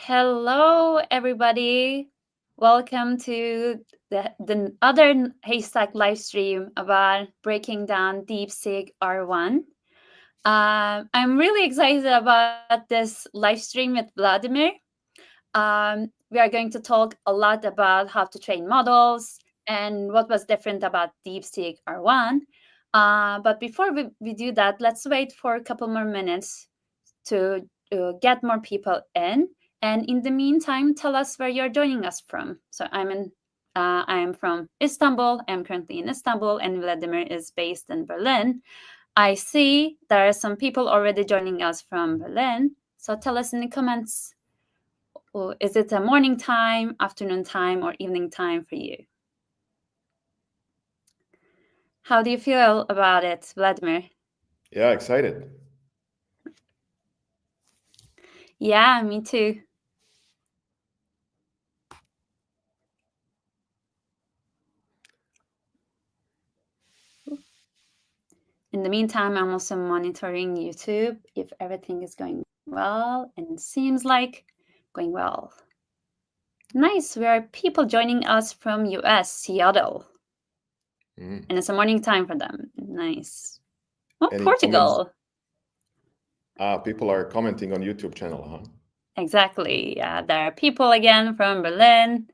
Hello, everybody. Welcome to the other Haystack live stream about breaking down DeepSeek-R1. I'm really excited about this live stream with Vladimir. We are going to talk a lot about how to train models and what was different about DeepSeek-R1. But before we do that, let's wait for a couple more minutes to get more people in. And in the meantime, tell us where you're joining us from. So I am from Istanbul. I'm currently in Istanbul, and Vladimir is based in Berlin. I see there are some people already joining us from Berlin. So tell us in the comments, is it a morning time, afternoon time, or evening time for you? How do you feel about it, Vladimir? Yeah, excited. Yeah, me too. In the meantime, I'm also monitoring YouTube if everything is going well, and it seems like going well. Nice. There are people joining us from US, Seattle. And it's a morning time for them. Nice. Oh, Any Portugal. People are commenting on YouTube channel, huh? Exactly. Yeah, there are people again from Berlin.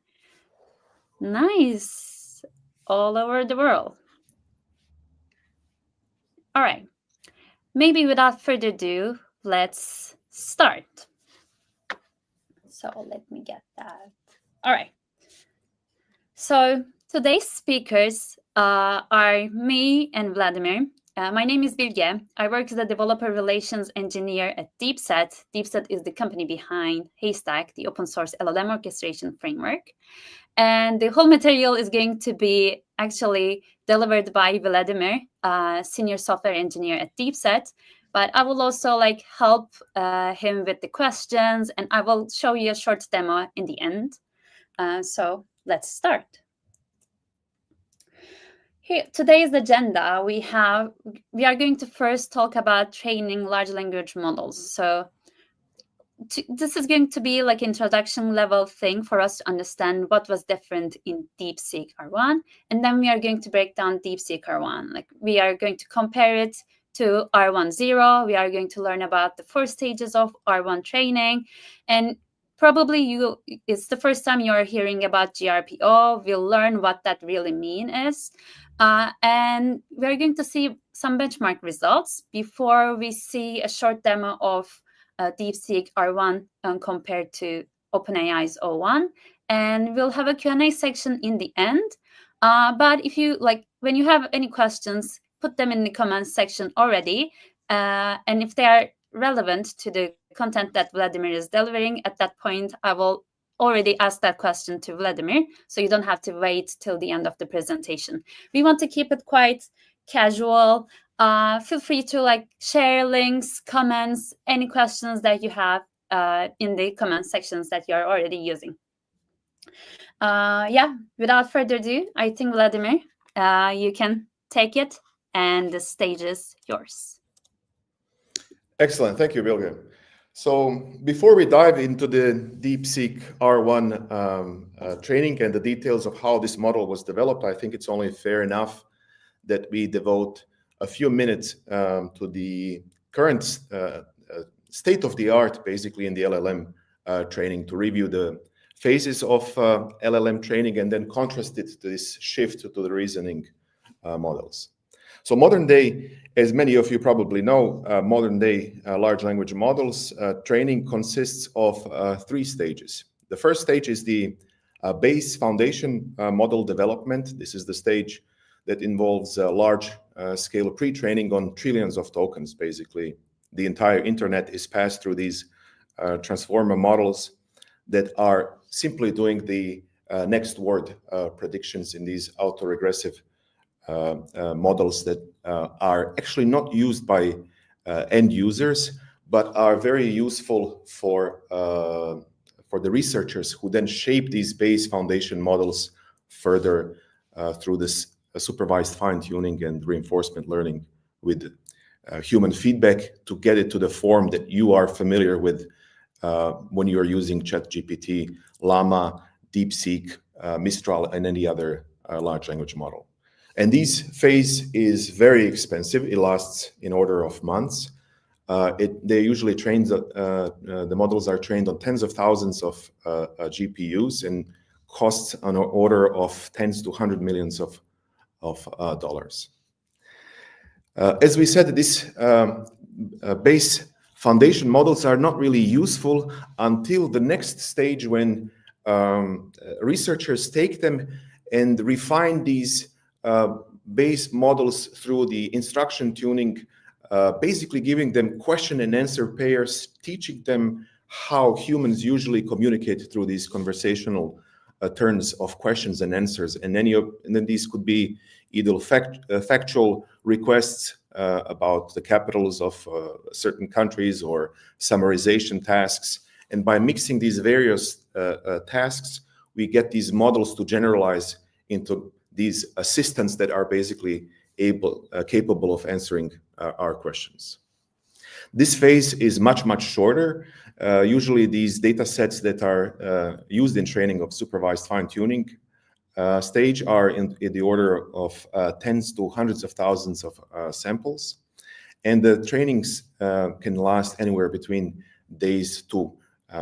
Nice. All over the world. All right. Maybe without further ado, let's start. So let me get that. All right. So today's speakers are me and Vladimir. My name is Bilge. I work as a developer relations engineer at DeepSet. DeepSet is the company behind Haystack, the open source LLM orchestration framework. And the whole material is going to be actually delivered by Vladimir, senior software engineer at DeepSet. But I will also help him with the questions, and I will show you a short demo in the end. So let's start. Here, today's agenda, we are going to first talk about training large language models. So this is going to be like introduction level thing for us to understand what was different in DeepSeek-R1. And then we are going to break down DeepSeek-R1. Like we are going to compare it to R1.0. We are going to learn about the first stages of R1 training. And probably it's the first time you are hearing about GRPO. We'll learn what that really means. And we're going to see some benchmark results before we see a short demo of DeepSeek-R1 compared to OpenAI's O1. And we'll have a Q&A section in the end. But if you when you have any questions, put them in the comments section already. And if they are relevant to the content that Vladimir is delivering, at that point, I will already ask that question to Vladimir, so you don't have to wait till the end of the presentation. We want to keep it quite casual. Feel free to share links, comments, any questions that you have in the comment sections that you are already using. Yeah, without further ado, I think Vladimir, you can take it, and the stage is yours. Excellent. Thank you, Bilge. So before we dive into the DeepSeek-R1 training and the details of how this model was developed, I think it's only fair enough that we devote a few minutes to the current state of the art, basically, in the LLM training, to review the phases of LLM training and then contrast it to this shift to the reasoning models. So modern day, as many of you probably know, modern day large language models training consists of 3 stages. The first stage is the base foundation model development. This is the stage that involves large scale pre-training on trillions of tokens. Basically, the entire internet is passed through these transformer models that are simply doing the next word predictions in these autoregressive models that are actually not used by end users, but are very useful for the researchers who then shape these base foundation models further through this supervised fine-tuning and reinforcement learning with human feedback to get it to the form that you are familiar with when you are using ChatGPT, Llama, DeepSeek, Mistral, and any other large language model. And this phase is very expensive. It lasts in order of months. They usually train, the models are trained on tens of thousands of GPUs and costs on an order of tens to hundred millions of dollars. As we said, this base foundation models are not really useful until the next stage, when researchers take them and refine these base models through the instruction tuning, basically giving them question and answer pairs, teaching them how humans usually communicate through these conversational turns of questions and answers. And then these could be either factual requests about the capitals of certain countries, or summarization tasks. And by mixing these various tasks, we get these models to generalize into these assistants that are basically capable of answering our questions. This phase is much, much shorter. Usually these data sets that are used in training of supervised fine-tuning stage are in the order of tens to hundreds of thousands of samples. And the trainings can last anywhere between days to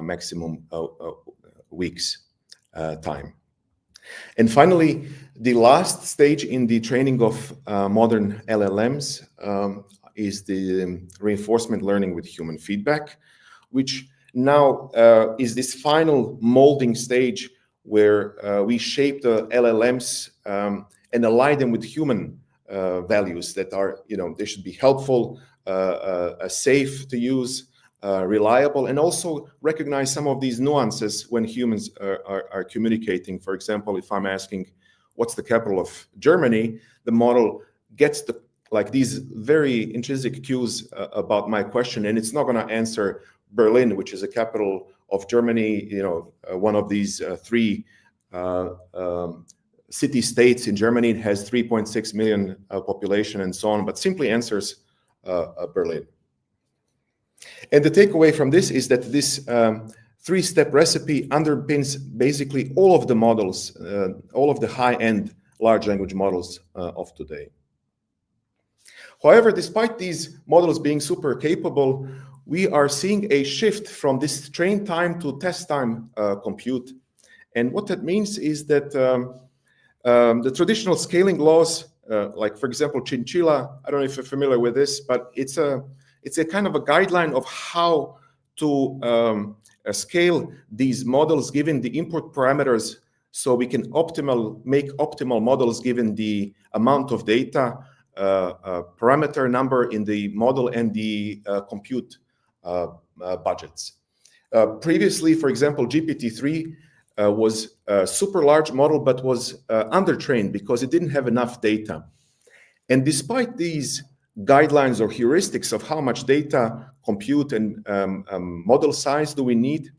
maximum weeks time. And finally, the last stage in the training of modern LLMs is the reinforcement learning with human feedback, which now is this final molding stage where we shape the LLMs and align them with human values that are, they should be helpful, safe to use, reliable, and also recognize some of these nuances when humans are communicating. For example, if I'm asking, what's the capital of Germany, the model gets these very intrinsic cues about my question, and it's not going to answer Berlin, which is the capital of Germany, one of these three city-states in Germany. It has 3.6 million population and so on, but simply answers Berlin. And the takeaway from this is that this three-step recipe underpins basically all of the models, all of the high-end large language models of today. However, despite these models being super capable, we are seeing a shift from this train time to test time compute. And what that means is that the traditional scaling laws, like for example, Chinchilla, I don't know if you're familiar with this, but it's a kind of a guideline of how to scale these models given the input parameters, so we can make optimal models given the amount of data, parameter number in the model, and the compute budgets. Previously, for example, GPT-3 was a super large model, but was undertrained because it didn't have enough data. And despite these guidelines or heuristics of how much data, compute, and model size do we need,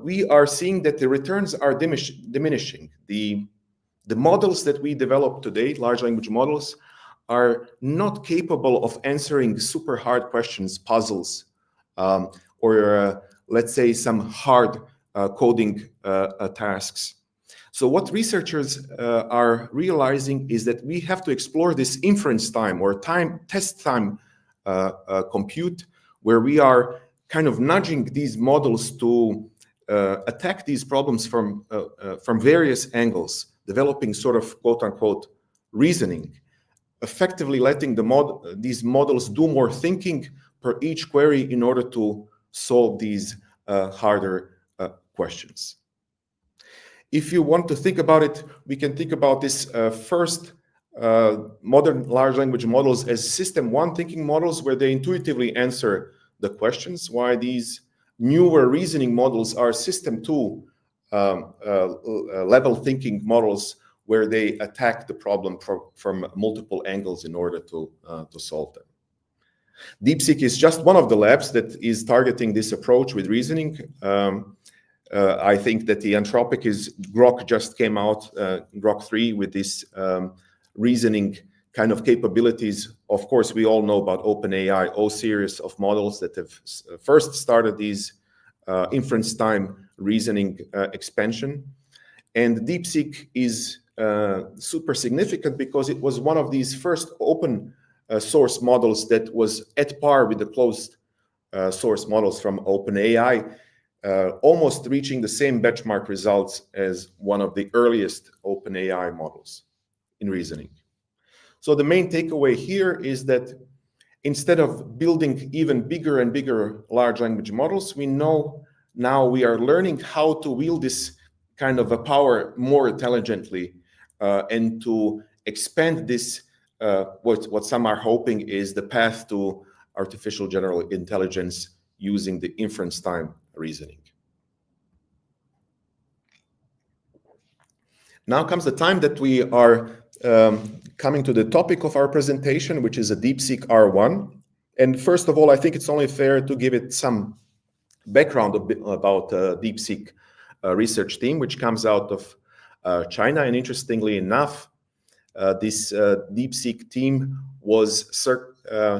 we are seeing that the returns are diminishing. The models that we develop today, large language models, are not capable of answering super hard questions, puzzles, or let's say some hard coding tasks. So what researchers are realizing is that we have to explore this inference time, or test time compute, where we are kind of nudging these models to attack these problems from various angles, developing sort of quote unquote reasoning, effectively letting these models do more thinking per each query in order to solve these harder questions. If you want to think about it, we can think about this first modern large language models as system one thinking models, where they intuitively answer the questions, while these newer reasoning models are system two level thinking models, where they attack the problem from multiple angles in order to solve them. DeepSeek is just one of the labs that is targeting this approach with reasoning. I think that the Anthropic Grok just came out, Grok 3, with this reasoning kind of capabilities. Of course, we all know about OpenAI, O series of models that have first started these inference time reasoning expansion. And DeepSeek is super significant because it was one of these first open source models that was at par with the closed source models from OpenAI, almost reaching the same benchmark results as one of the earliest OpenAI models in reasoning. So the main takeaway here is that instead of building even bigger and bigger large language models, we know now we are learning how to wield this kind of a power more intelligently and to expand this, what some are hoping is the path to artificial general intelligence using the inference time reasoning. Now comes the time that we are coming to the topic of our presentation, which is a DeepSeek-R1. And first of all, I think it's only fair to give it some background about DeepSeek research team, which comes out of China. And interestingly enough, this DeepSeek team was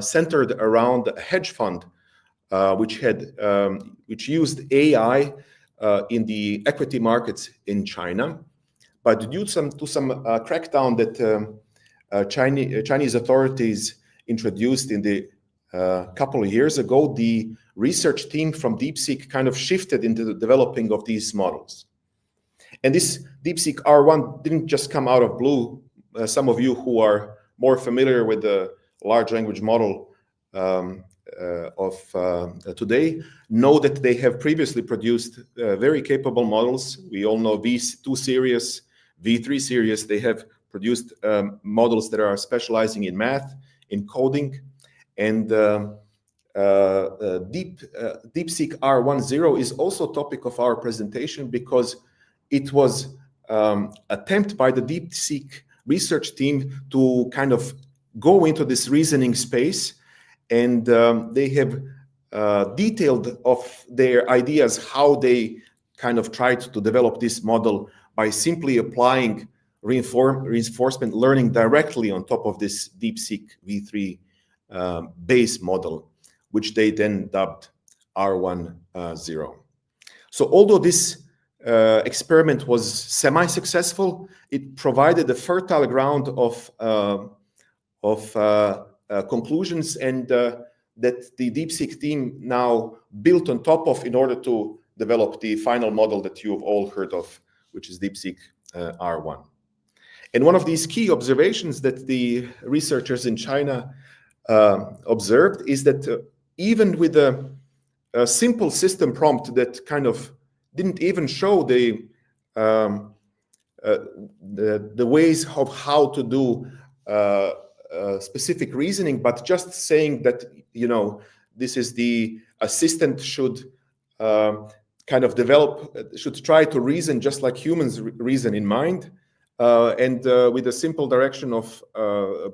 centered around a hedge fund, which used AI in the equity markets in China. But due to some crackdown that Chinese authorities introduced in the couple of years ago, the research team from DeepSeek kind of shifted into the developing of these models. And this DeepSeek-R1 didn't just come out of blue. Some of you who are more familiar with the large language model of today know that they have previously produced very capable models. We all know V2 series, V3 series. They have produced models that are specializing in math, in coding, and DeepSeek-R10 is also a topic of our presentation because it was attempt by the DeepSeek research team to kind of go into this reasoning space, and they have detailed of their ideas how they kind of tried to develop this model by simply applying reinforcement learning directly on top of this DeepSeek V3 base model, which they then dubbed R10. So although this experiment was semi-successful, it provided a fertile ground of conclusions and that the DeepSeek team now built on top of in order to develop the final model that you've all heard of, which is DeepSeek-R1. And one of these key observations that the researchers in China observed is that even with a simple system prompt that kind of didn't even show the ways of how to do specific reasoning, but just saying that, you know, this is the assistant should kind of should try to reason just like humans reason in mind, and with a simple direction of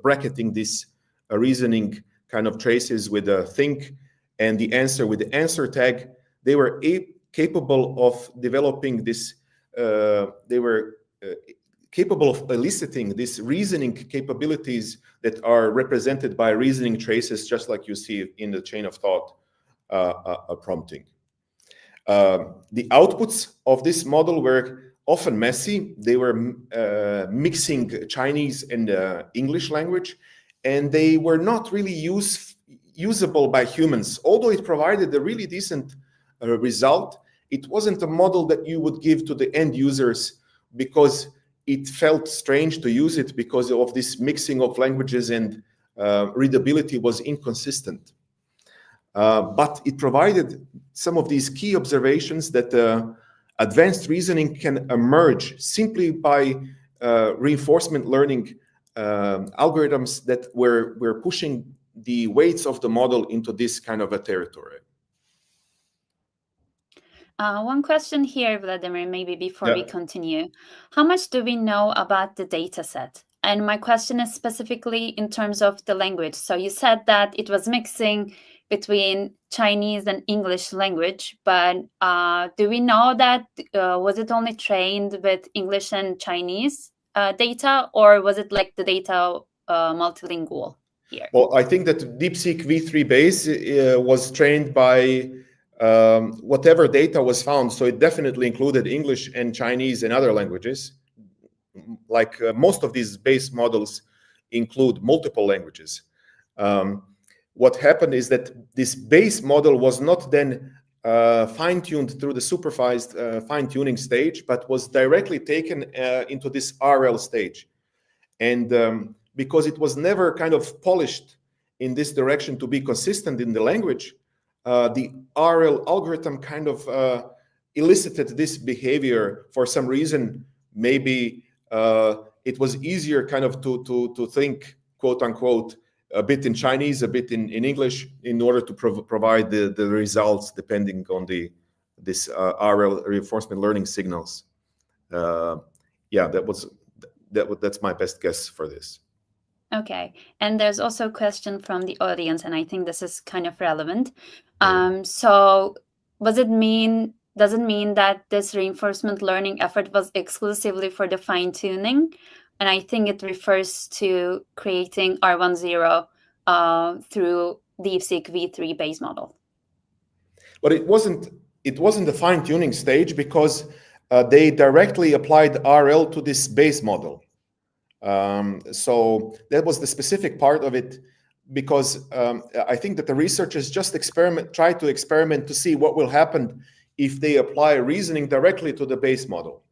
bracketing this reasoning kind of traces with a think and the answer with the answer tag, they were capable of developing this, they were capable of eliciting these reasoning capabilities that are represented by reasoning traces, just like you see in the chain of thought prompting. The outputs of this model were often messy. They were mixing Chinese and English language, and they were not really usable by humans. Although it provided a really decent result, it wasn't a model that you would give to the end users because it felt strange to use it because of this mixing of languages, and readability was inconsistent. But it provided some of these key observations that advanced reasoning can emerge simply by reinforcement learning algorithms that were pushing the weights of the model into this kind of a territory. One question here, Vladimir, maybe before we continue. How much do we know about the data set? And my question is specifically in terms of the language. So you said that it was mixing between Chinese and English language, but do we know that was it only trained with English and Chinese data, or was it like the data multilingual here? Well, I think that DeepSeek V3 base was trained by whatever data was found. So it definitely included English and Chinese and other languages. Like most of these base models include multiple languages. What happened is that this base model was not then fine-tuned through the supervised fine-tuning stage, but was directly taken into this RL stage. And because it was never kind of polished in this direction to be consistent in the language, the RL algorithm kind of elicited this behavior for some reason. Maybe it was easier kind of to think, quote unquote, a bit in Chinese, a bit in English, in order to provide the results depending on this RL reinforcement learning signals. Yeah, that's my best guess for this. Okay, and there's also a question from the audience, and I think this is kind of relevant. So does it mean that this reinforcement learning effort was exclusively for the fine-tuning? And I think it refers to creating R10 through DeepSeek V3 base model. But it wasn't the fine-tuning stage, because they directly applied RL to this base model. So that was the specific part of it, because I think that the researchers just try to experiment to see what will happen if they apply reasoning directly to the base model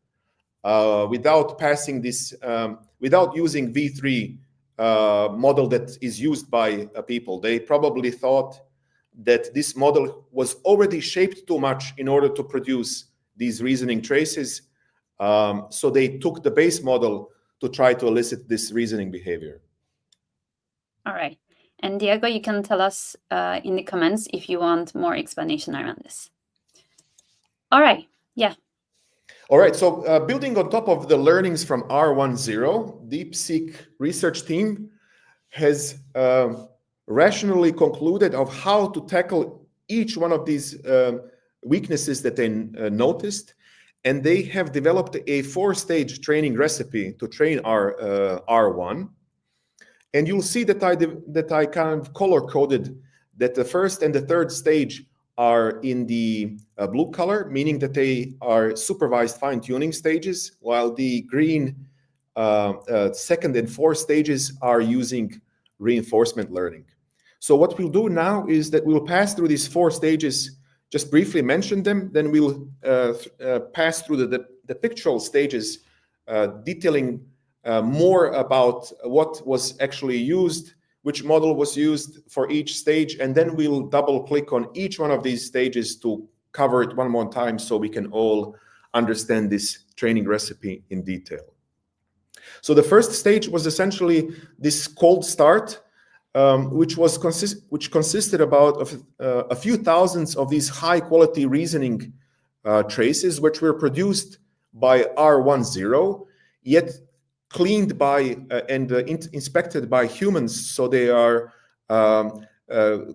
without passing this, without using V3 model that is used by people. They probably thought that this model was already shaped too much in order to produce these reasoning traces. So they took the base model to try to elicit this reasoning behavior. All right. And Diego, you can tell us in the comments if you want more explanation around this. All right. Yeah. All right. So building on top of the learnings from R10, DeepSeek research team has rationally concluded of how to tackle each one of these weaknesses that they noticed. And they have developed a 4-stage training recipe to train R1. And you'll see that I kind of color-coded that the first and the third stage are in the blue color, meaning that they are supervised fine-tuning stages, while the green second and fourth stages are using reinforcement learning. So what we'll do now is that we'll pass through these 4 stages, just briefly mention them, then we'll pass through the pictorial stages, detailing more about what was actually used, which model was used for each stage, and then we'll double click on each one of these stages to cover it one more time so we can all understand this training recipe in detail. So the first stage was essentially this cold start, which consisted about a few thousands of these high-quality reasoning traces, which were produced by R10, yet cleaned by and inspected by humans. So they are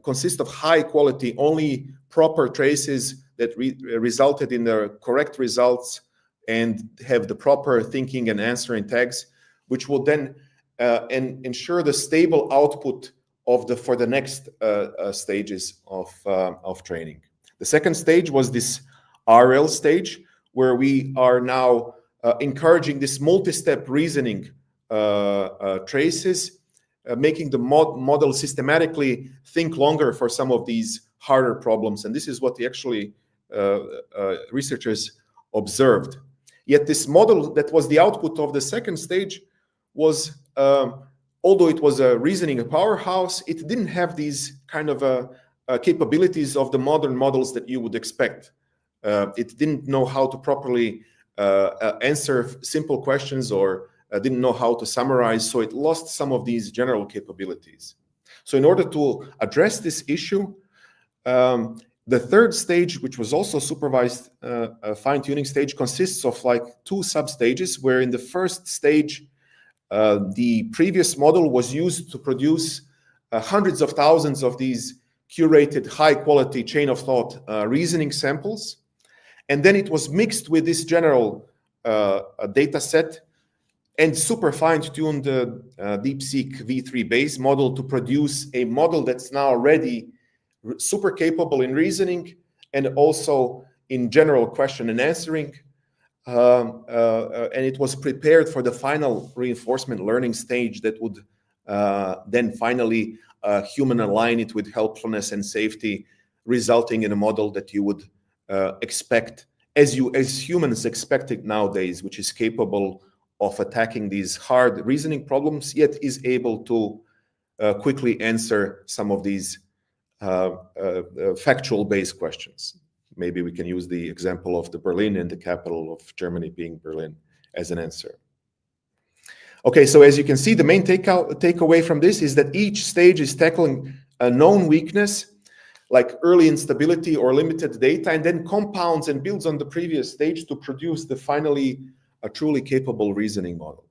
consist of high-quality, only proper traces that resulted in the correct results and have the proper thinking and answering tags, which will then ensure the stable output for the next stages of training. The second stage was this RL stage, where we are now encouraging this multi-step reasoning traces, making the model systematically think longer for some of these harder problems. And this is what actually researchers observed. Yet this model that was the output of the second stage was, although it was a reasoning powerhouse, it didn't have these kind of capabilities of the modern models that you would expect. It didn't know how to properly answer simple questions, or didn't know how to summarize, so it lost some of these general capabilities. So in order to address this issue, the third stage, which was also supervised fine-tuning stage, consists of like 2 sub-stages, where in the first stage, the previous model was used to produce hundreds of thousands of these curated high-quality chain of thought reasoning samples. And then it was mixed with this general data set and super fine-tuned DeepSeek V3 base model to produce a model that's now already super capable in reasoning and also in general question and answering. And it was prepared for the final reinforcement learning stage that would then finally human align it with helpfulness and safety, resulting in a model that you would expect, as humans expect it nowadays, which is capable of attacking these hard reasoning problems, yet is able to quickly answer some of these factual-based questions. Maybe we can use the example of the Berlin and the capital of Germany being Berlin as an answer. Okay, so as you can see, the main takeaway from this is that each stage is tackling a known weakness, like early instability or limited data, and then compounds and builds on the previous stage to produce the finally a truly capable reasoning model.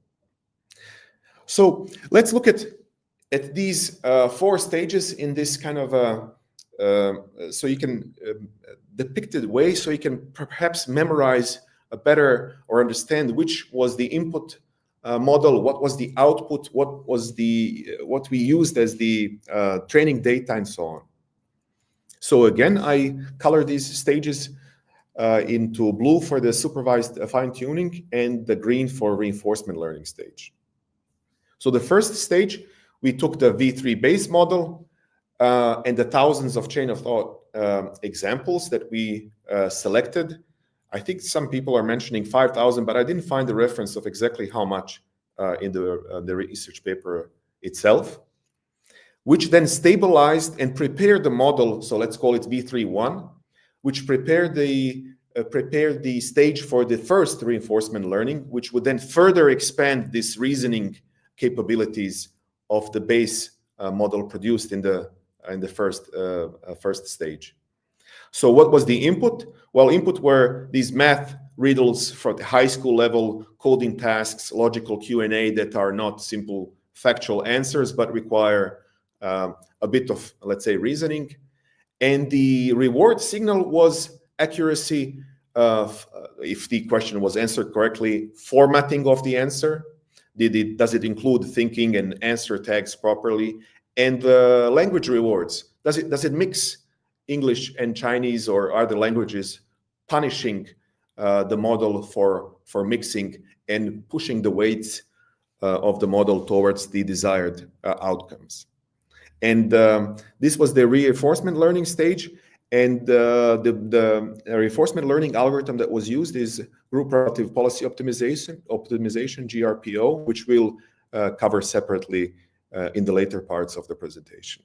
So let's look at these 4 stages in this kind of so you can depicted way, so you can perhaps memorize a better or understand which was the input model, what was the output, what we used as the training data, and so on. So again, I color these stages into blue for the supervised fine-tuning and the green for reinforcement learning stage. So the first stage, we took the V3 base model and the thousands of chain of thought examples that we selected. I think some people are mentioning 5,000, but I didn't find the reference of exactly how much in the research paper itself, which then stabilized and prepared the model. So let's call it V3.1, which prepared the stage for the first reinforcement learning, which would then further expand this reasoning capabilities of the base model produced in the first stage. So what was the input? Well, input were these math riddles for the high school level, coding tasks, logical Q&A that are not simple factual answers, but require a bit of, let's say, reasoning. And the reward signal was accuracy of, if the question was answered correctly, formatting of the answer. Does it include thinking and answer tags properly? And the language rewards, does it mix English and Chinese or other languages, punishing the model for mixing and pushing the weights of the model towards the desired outcomes. And this was the reinforcement learning stage. And the reinforcement learning algorithm that was used is group relative policy optimization, GRPO, which we'll cover separately in the later parts of the presentation.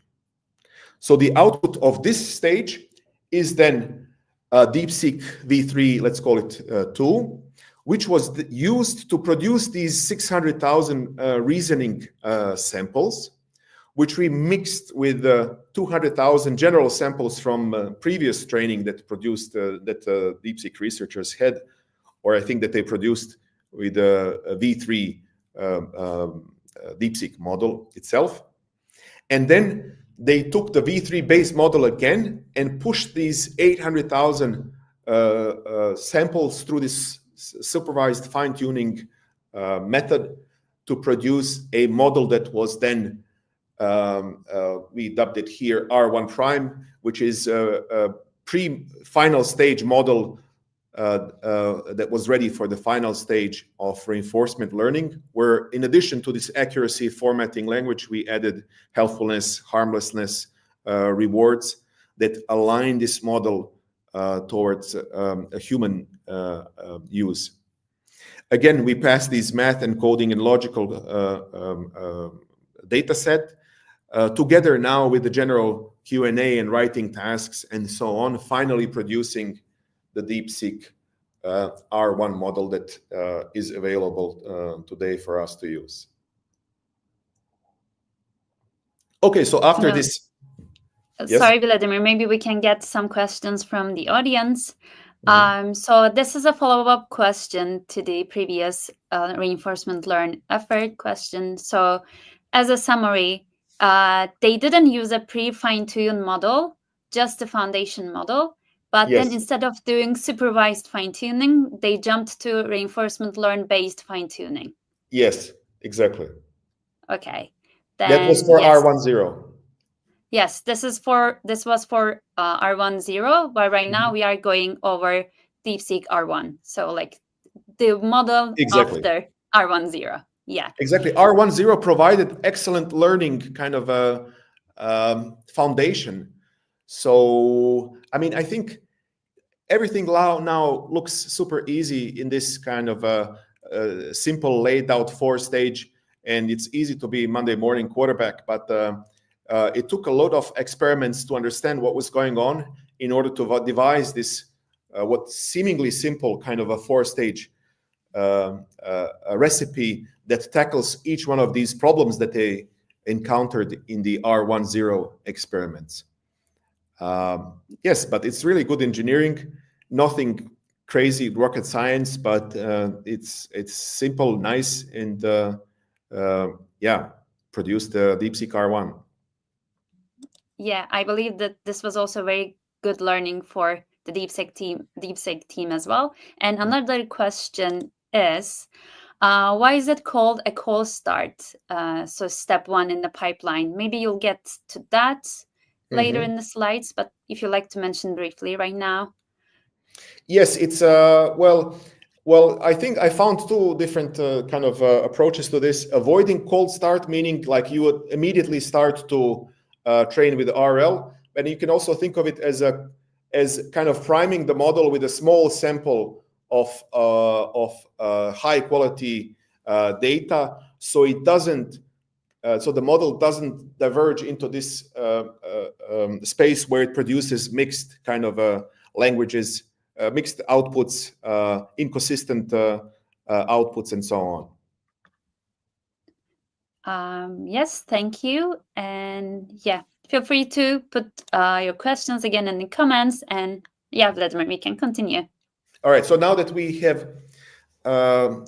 So the output of this stage is then DeepSeek V3, let's call it 2, which was used to produce these 600,000 reasoning samples, which we mixed with 200,000 general samples from previous training that produced that DeepSeek researchers had, or I think that they produced with a V3 DeepSeek model itself. And then they took the V3 base model again and pushed these 800,000 samples through this supervised fine-tuning method to produce a model that was then we dubbed it here R1 prime, which is a pre-final stage model that was ready for the final stage of reinforcement learning, where in addition to this accuracy formatting language, we added helpfulness, harmlessness, rewards that align this model towards a human use. Again, we passed these math and coding and logical data set together now with the general Q&A and writing tasks and so on, finally producing the DeepSeek R1 model that is available today for us to use. Okay, so after this... Sorry, Vladimir, maybe we can get some questions from the audience. So this is a follow-up question to the previous reinforcement learn effort question. So as a summary, they didn't use a pre-fine-tuned model, just a foundation model. But then instead of doing supervised fine-tuning, they jumped to reinforcement learn-based fine-tuning. Yes, exactly. Okay. Then, that was for R10. Yes, this was for R10, but right now we are going over DeepSeek-R1. So like the model Exactly. after R10. Yeah. Exactly. R10 provided excellent learning kind of a foundation. So, I mean, I think everything now looks super easy in this kind of simple laid out 4-stage, and it's easy to be Monday morning quarterback. But it took a lot of experiments to understand what was going on in order to devise this what seemingly simple kind of a 4-stage a recipe that tackles each one of these problems that they encountered in the R10 experiments. Yes, but it's really good engineering, nothing crazy rocket science, but it's simple, nice, and yeah, produced the DeepSeek-R1. Yeah, I believe that this was also very good learning for the DeepSeek team as well. And another question is, why is it called a cold start? So step 1 in the pipeline. Maybe you'll get to that later in the slides, but if you like to mention briefly right now. Yes, it's well, I think I found two different kind of approaches to this. Avoiding cold start, meaning like you would immediately start to train with RL, and you can also think of it as kind of priming the model with a small sample of high quality data, so it doesn't. So the model doesn't diverge into this space where it produces mixed kind of languages, mixed outputs, inconsistent outputs, and so on. Yes, thank you. And yeah, feel free to put your questions again in the comments. And yeah, Vladimir, we can continue. All right. So now that we have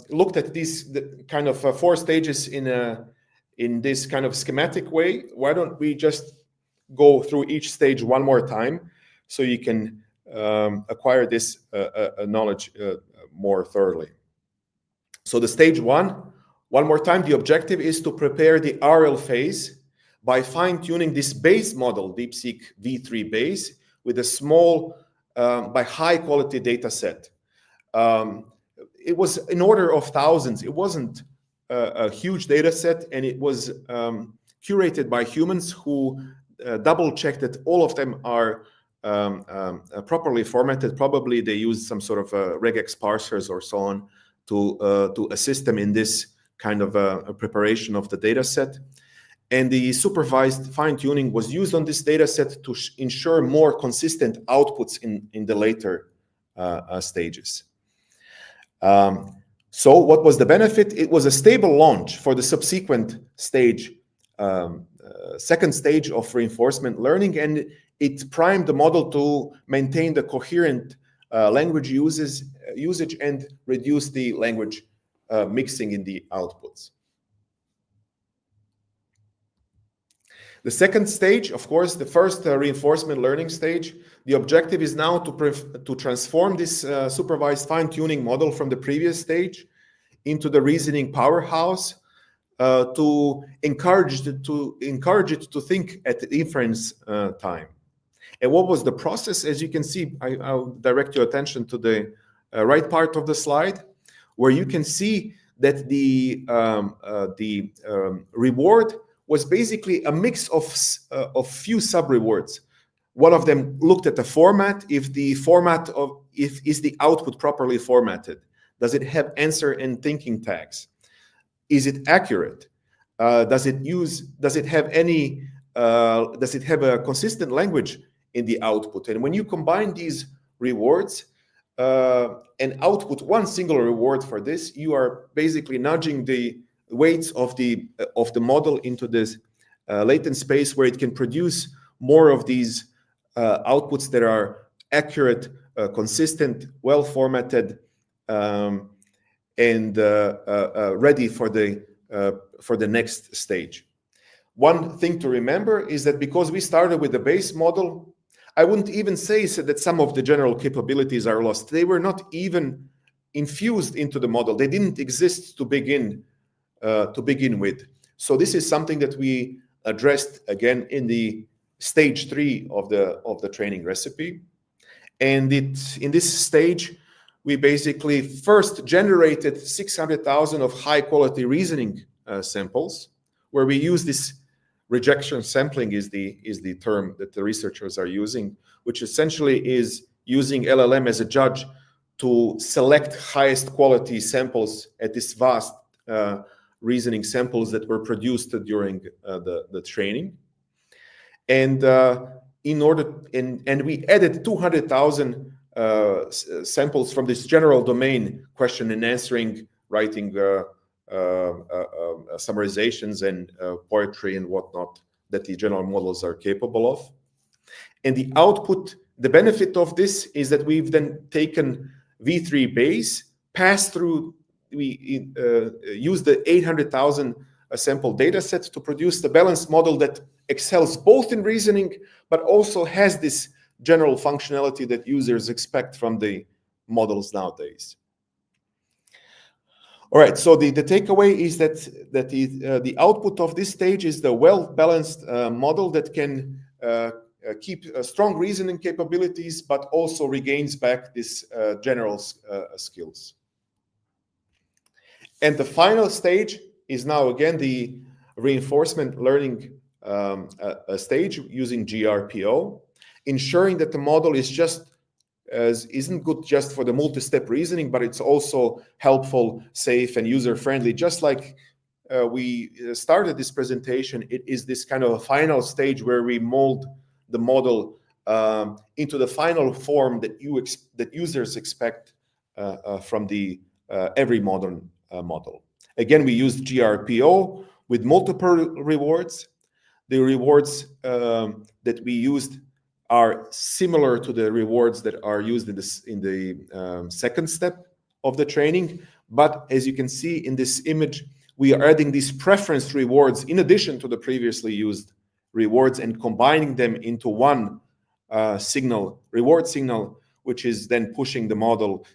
looked at these kind of 4 stages in this kind of schematic way, why don't we just go through each stage one more time so you can acquire this knowledge more thoroughly. So the stage one more time, the objective is to prepare the RL phase by fine-tuning this base model, DeepSeek V3 base, with a small, by high-quality data set. It was in order of thousands. It wasn't a huge data set, and it was curated by humans who double-checked that all of them are properly formatted. Probably they used some sort of regex parsers or so on to assist them in this kind of a preparation of the data set. And the supervised fine-tuning was used on this data set to ensure more consistent outputs in the later stages. So what was the benefit? It was a stable launch for the subsequent stage, second stage of reinforcement learning, and it primed the model to maintain the coherent language usage and reduce the language mixing in the outputs. The second stage, of course, the first reinforcement learning stage, the objective is now to transform this supervised fine-tuning model from the previous stage into the reasoning powerhouse to encourage it to think at the inference time. And what was the process? As you can see, I'll direct your attention to the right part of the slide, where you can see that the reward was basically a mix of few sub-rewards. One of them looked at the format. If is the output properly formatted? Does it have answer and thinking tags? Is it accurate? Does it have a consistent language in the output? And when you combine these rewards and output one single reward for this, you are basically nudging the weights of the model into this latent space where it can produce more of these outputs that are accurate, consistent, well formatted, and ready for the next stage. One thing to remember is that because we started with the base model, I wouldn't even say that some of the general capabilities are lost. They were not even infused into the model. They didn't exist to begin with. So this is something that we addressed again in the stage 3 of the training recipe. And in this stage, we basically first generated 600,000 of high quality reasoning samples, where we use this rejection sampling is the term that the researchers are using, which essentially is using LLM as a judge to select highest quality samples at this vast reasoning samples that were produced during the training. And we added 200,000 samples from this general domain question and answering, writing summarizations and poetry and whatnot that the general models are capable of. And the output, the benefit of this is that we've then taken V3 base, passed through, we use the 800,000 sample data set to produce the balanced model that excels both in reasoning, but also has this general functionality that users expect from the models nowadays. All right, so the takeaway is that the output of this stage is the well-balanced model that can keep strong reasoning capabilities, but also regains back this general skills. And the final stage is now again the reinforcement learning stage using GRPO, ensuring that the model is isn't good just for the multi-step reasoning, but it's also helpful, safe, and user-friendly. Just like we started this presentation, it is this kind of a final stage where we mold the model into the final form that users expect from the every modern model. Again, we used GRPO with multiple rewards. The rewards that we used are similar to the rewards that are used in the second step of the training. But as you can see in this image, we are adding these preference rewards in addition to the previously used rewards and combining them into one reward signal, which is then pushing the model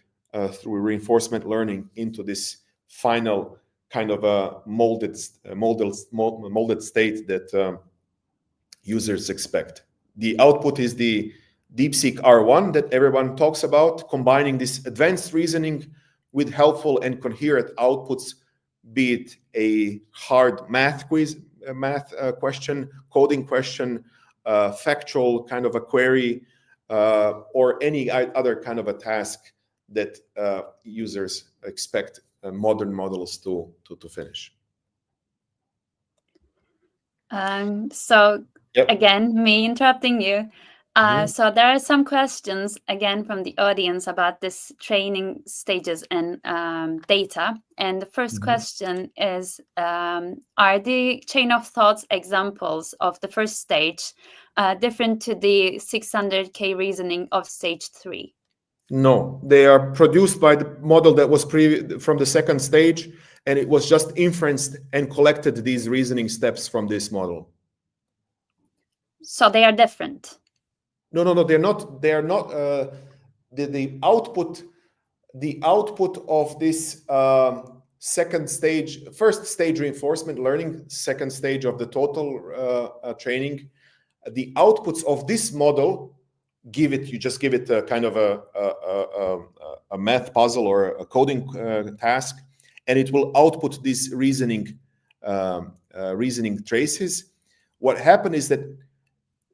through reinforcement learning into this final kind of a molded state that users expect. The output is the DeepSeek-R1 that everyone talks about, combining this advanced reasoning with helpful and coherent outputs, be it a hard math quiz, question, coding question, factual kind of a query, or any other kind of a task that users expect modern models to finish. So Yep. Again, me interrupting you. So there are some questions again from the audience about this training stages and data. And the first question is, are the chain of thoughts examples of the first stage different to the 600K reasoning of stage 3? No, they are produced by the model that was from the second stage, and it was just inferenced and collected these reasoning steps from this model. So they are different. No, they're not. They are not. The output of this first stage reinforcement learning, second stage of the total training, the outputs of this model you just give it a kind of a math puzzle or a coding task, and it will output these reasoning traces. What happened is that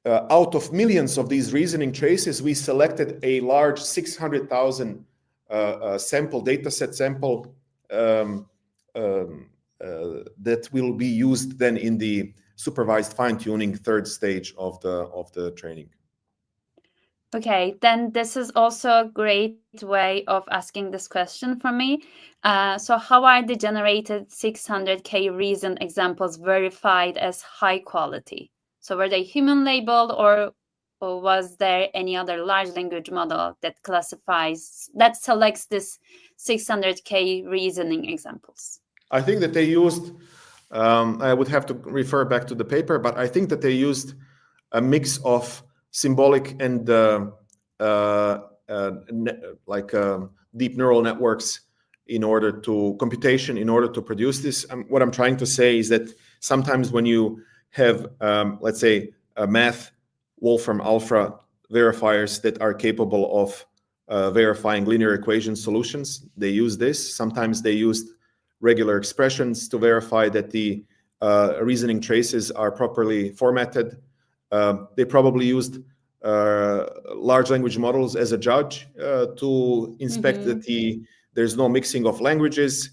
out of millions of these reasoning traces, we selected a large 600,000 sample that will be used then in the supervised fine-tuning third stage of the training. Okay, then this is also a great way of asking this question for me. So how are the generated 600K reason examples verified as high quality? So were they human labeled, or was there any other large language model that selects this 600K reasoning examples? I think that they used, I would have to refer back to the paper, but I think that they used a mix of symbolic and deep neural networks in order to produce this. What I'm trying to say is that sometimes when you have, let's say, a math Wolfram Alpha verifiers that are capable of verifying linear equation solutions. They use this. Sometimes they used regular expressions to verify that the reasoning traces are properly formatted. They probably used large language models as a judge to inspect that there's no mixing of languages,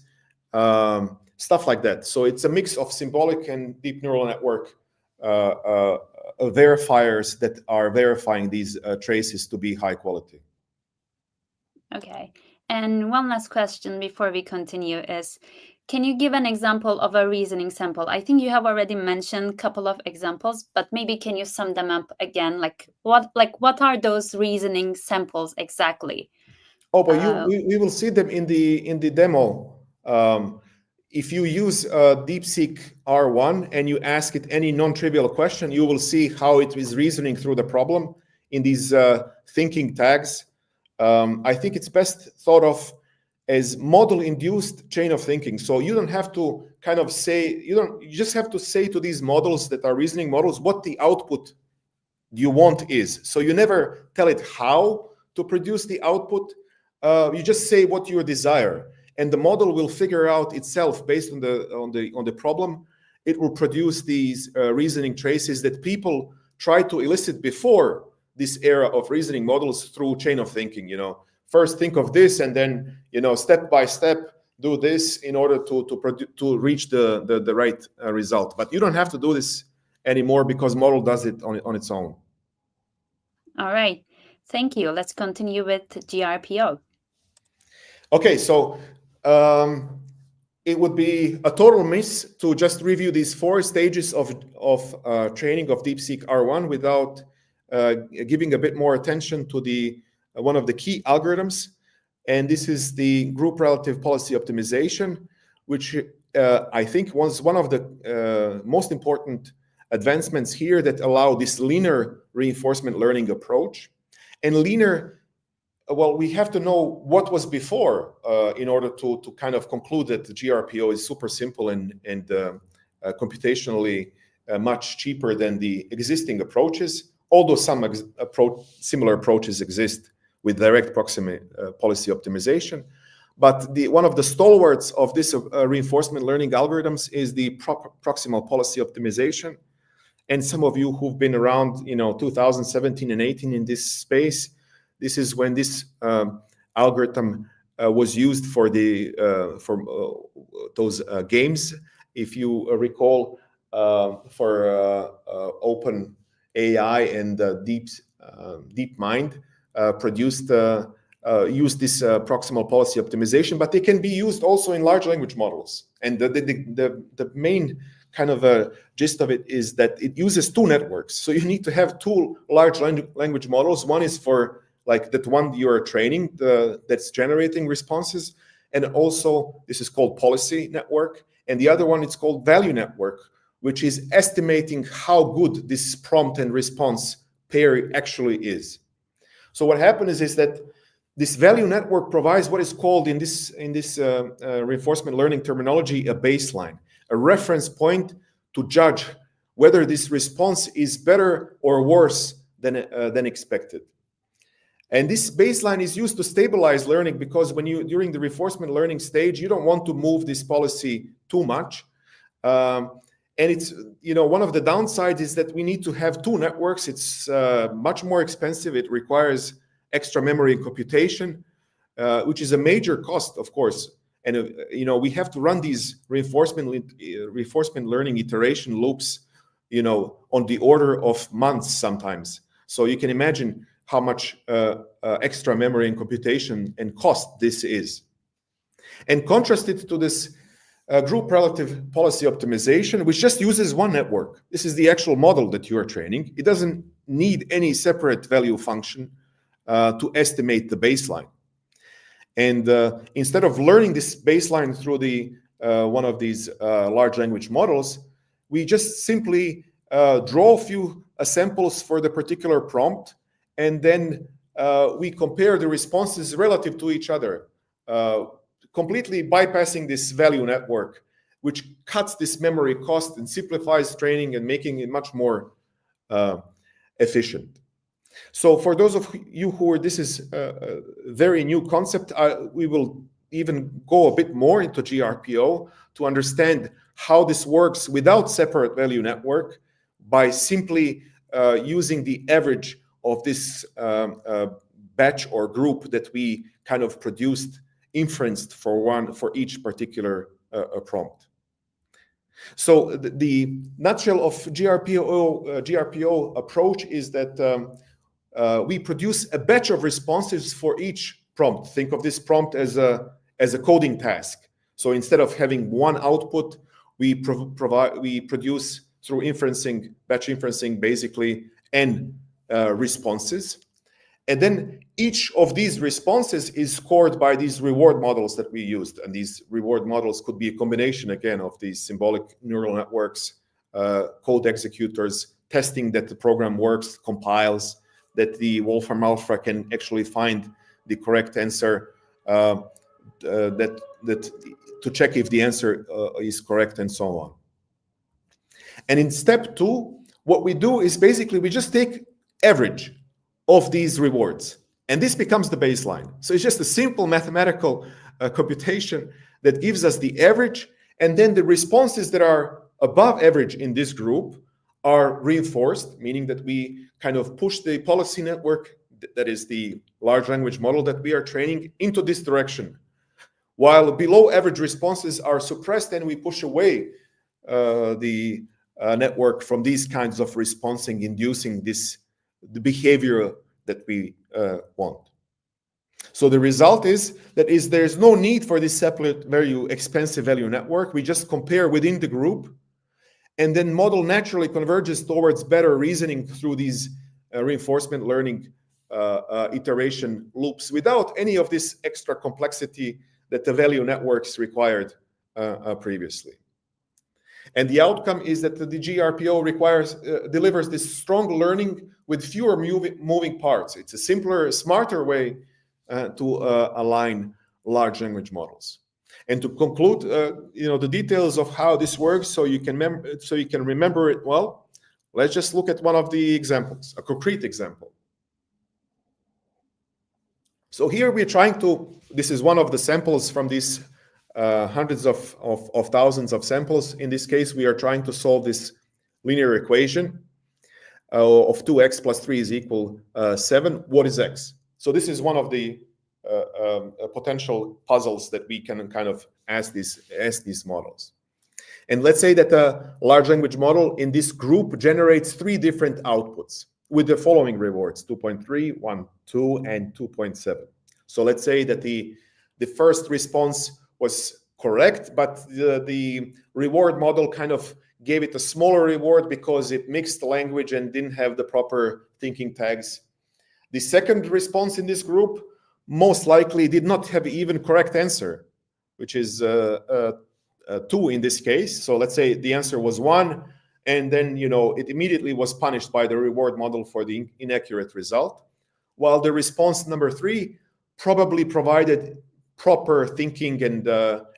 stuff like that. So it's a mix of symbolic and deep neural network verifiers that are verifying these traces to be high quality. Okay. And one last question before we continue is, can you give an example of a reasoning sample? I think you have already mentioned a couple of examples, but maybe can you sum them up again? Like what are those reasoning samples exactly? Oh, but we will see them in the demo. If you use DeepSeek-R1 and you ask it any non-trivial question, you will see how it is reasoning through the problem in these thinking tags. I think it's best thought of as model-induced chain of thinking. So you don't have to kind of say, you just have to say to these models that are reasoning models what the output you want is. So you never tell it how to produce the output. You just say what you desire, and the model will figure out itself based on the problem. It will produce these reasoning traces that people try to elicit before this era of reasoning models through chain of thinking. First think of this, and then step by step do this in order to reach the right result. But you don't have to do this anymore because model does it on its own. All right, thank you. Let's continue with GRPO. Okay, so it would be a total miss to just review these 4 stages of training of DeepSeek-R1 without giving a bit more attention to one of the key algorithms, and this is the group relative policy optimization, which I think was one of the most important advancements here that allow this linear reinforcement learning approach. And linear, well, we have to know what was before in order to kind of conclude that the GRPO is super simple and computationally much cheaper than the existing approaches, although some similar approaches exist with direct proximate policy optimization. But one of the stalwarts of this reinforcement learning algorithms is the proximal policy optimization. And some of you who've been around, 2017 and 18 in this space, this is when this algorithm was used for those games. If you recall, for OpenAI and DeepMind used this proximal policy optimization, but they can be used also in large language models. And the main kind of gist of it is that it uses 2 networks. So you need to have 2 large language models. One is for like that one you are training that's generating responses, and also this is called policy network, and the other one it's called value network, which is estimating how good this prompt and response pair actually is. So what happens is that this value network provides what is called in this reinforcement learning terminology a baseline, a reference point to judge whether this response is better or worse than expected. And this baseline is used to stabilize learning, because during the reinforcement learning stage, you don't want to move this policy too much. And it's, one of the downsides is that we need to have 2 networks. It's much more expensive. It requires extra memory and computation, which is a major cost, of course. And, we have to run these reinforcement learning iteration loops, on the order of months sometimes. So you can imagine how much extra memory and computation and cost this is. And contrasted to this group relative policy optimization, which just uses 1 network. This is the actual model that you are training. It doesn't need any separate value function to estimate the baseline. And instead of learning this baseline through one of these large language models, we just simply draw a few samples for the particular prompt, and then we compare the responses relative to each other, completely bypassing this value network, which cuts this memory cost and simplifies training and making it much more efficient. So for those of you who are, this is a very new concept, we will even go a bit more into GRPO to understand how this works without separate value network by simply using the average of this batch or group that we kind of produced, inferenced for each particular prompt. So the nutshell of GRPO approach is that we produce a batch of responses for each prompt. Think of this prompt as a coding task. So instead of having one output, we produce through inferencing, batch inferencing, basically n responses. And then each of these responses is scored by these reward models that we used. And these reward models could be a combination, again, of these symbolic neural networks, code executors, testing that the program works, compiles, that the Wolfram Alpha can actually find the correct answer, that to check if the answer is correct, and so on. And in step 2, what we do is basically we just take average of these rewards, and this becomes the baseline. So it's just a simple mathematical computation that gives us the average, and then the responses that are above average in this group are reinforced, meaning that we kind of push the policy network, that is the large language model that we are training, into this direction, while below average responses are suppressed, and we push away the network from these kinds of responding, inducing the behavior that we want. So the result is that there's no need for this separate expensive value network. We just compare within the group, and then model naturally converges towards better reasoning through these reinforcement learning iteration loops without any of this extra complexity that the value networks required previously. And the outcome is that the GRPO delivers this strong learning with fewer moving parts. It's a simpler, smarter way to align large language models. And to conclude, the details of how this works, so you can remember it well. Let's just look at one of the examples, a concrete example. So here we're trying to. This is one of the samples from these hundreds of thousands of samples. In this case, we are trying to solve this linear equation of 2x plus 3 is equal 7. What is x? So this is one of the potential puzzles that we can kind of ask these models. And let's say that a large language model in this group generates 3 different outputs with the following rewards: 2.3, 1, 2, and 2.7. So let's say that the first response was correct, but the reward model kind of gave it a smaller reward because it mixed the language and didn't have the proper thinking tags. The second response in this group most likely did not have even correct answer, which is 2 in this case. So let's say the answer was 1, and then it immediately was punished by the reward model for the inaccurate result, while the response number 3 probably provided proper thinking and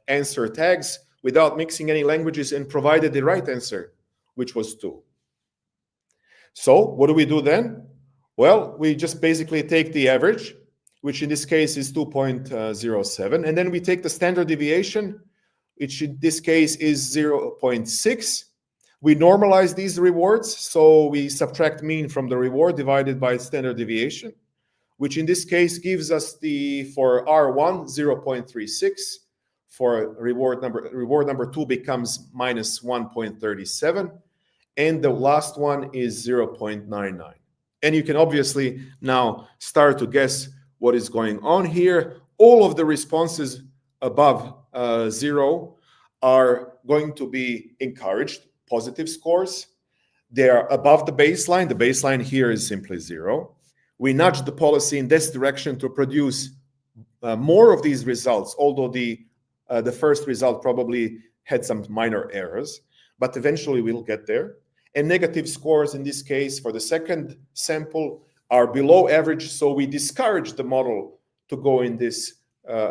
answer tags without mixing any languages and provided the right answer, which was 2. So what do we do then? Well, we just basically take the average, which in this case is 2.07, and then we take the standard deviation, which in this case is 0.6. We normalize these rewards, so we subtract mean from the reward divided by standard deviation, which in this case gives us for R1, 0.36. For reward number 2 becomes minus 1.37, and the last one is 0.99. And you can obviously now start to guess what is going on here. All of the responses above 0 are going to be encouraged, positive scores. They are above the baseline. The baseline here is simply 0. We nudge the policy in this direction to produce more of these results, although the first result probably had some minor errors, but eventually we'll get there. And negative scores in this case for the second sample are below average, so we discourage the model to go in this,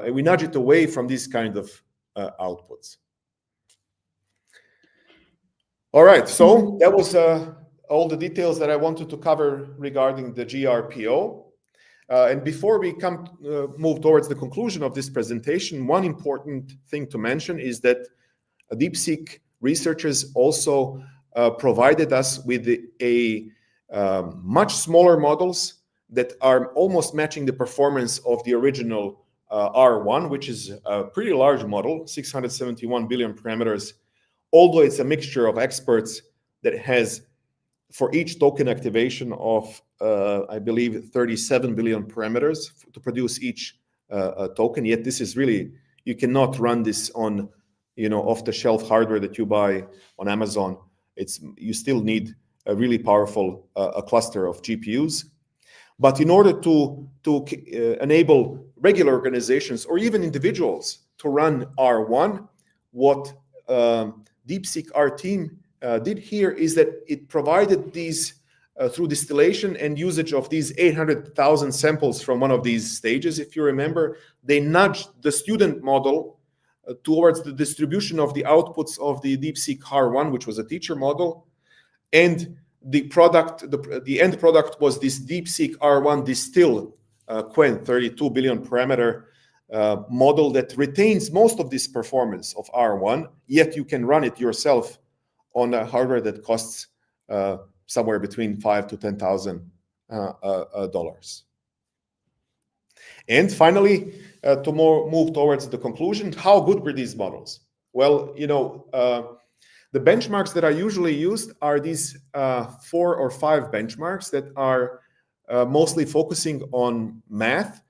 we nudge it away from these kind of outputs. All right, so that was all the details that I wanted to cover regarding the GRPO. And before we move towards the conclusion of this presentation, one important thing to mention is that DeepSeek researchers also provided us with much smaller models that are almost matching the performance of the original R1, which is a pretty large model, 671 billion parameters, although it's a mixture of experts that has, for each token activation of, I believe, 37 billion parameters to produce each token. Yet this is really, you cannot run this on, off-the-shelf hardware that you buy on Amazon. You still need a really powerful a cluster of GPUs. But in order to enable regular organizations or even individuals to run R1, what DeepSeek-R team did here is that it provided these through distillation and usage of these 800,000 samples from one of these stages. If you remember, they nudged the student model towards the distribution of the outputs of the DeepSeek-R1, which was a teacher model, and the product, the end product was this DeepSeek-R1 Distill Quen 32 billion parameter model that retains most of this performance of R1, yet you can run it yourself on a hardware that costs somewhere between $5,000 to $10,000. And finally, to move towards the conclusion, how good were these models? Well, the benchmarks that are usually used are these 4 or 5 benchmarks that are mostly focusing on math.